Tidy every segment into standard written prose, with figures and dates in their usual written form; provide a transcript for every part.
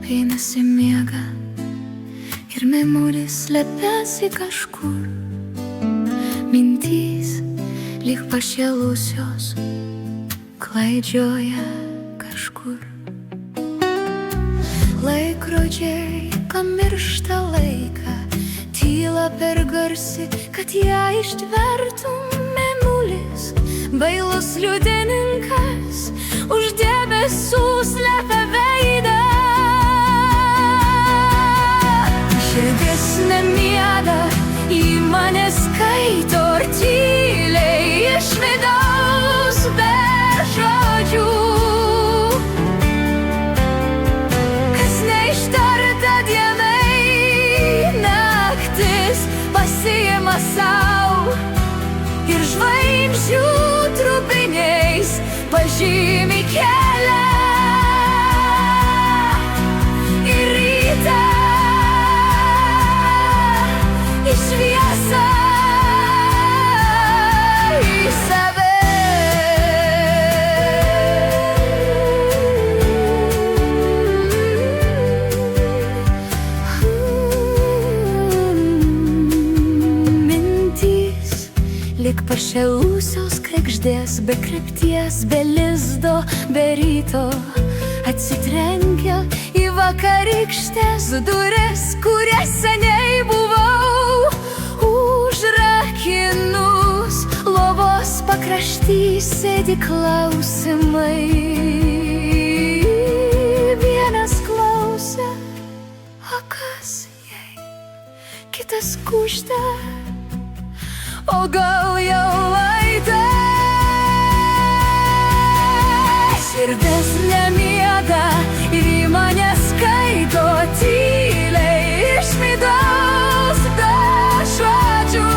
einasi miega ir mėnulis slepiasi kažkur. Mintys lyg pašėlusios klaidžioja kažkur. Laikrodžiai pamiršta laiką, tyla per garsi, kad ją ištvertum. Mėnulis, bailus liudininkas, už debesų slepia veidą. Širdis nemiega, į mane skaito ir tyliai iš vidaus be žodžių. Kas neištarta dienai, naktis pasiima sau ir žvaigždžių trupiniais pažymi kelią į rytą, į šviesą, į save. Mintys lyg pašėlusios kregždės, be krypties, be lizdo, be ryto, atsitrenkia į vakarykštės duris, kurias seniai buvau užrakinus. Lovos pakrašty sėdi klausimai. Vienas klausia, o kas jei? Kitas kužda, o gal jau laida? Širdis nemiega ir į mane skaito tyliai iš vidaus be žodžių.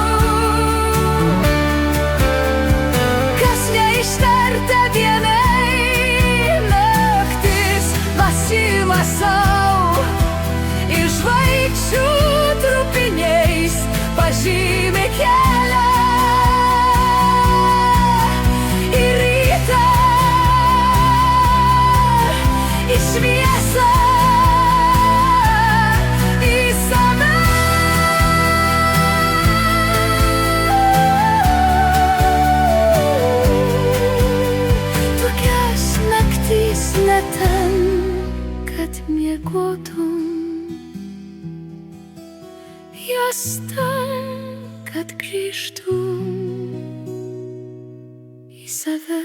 Kas neištarta dienai, naktis pasiima sau ir žvaigždžių trupiniais pažymi kelią į rytą, į šviesą, į save. Tokias naktys ne tam, kad miegotum, jos tam, kad grįžtum į save.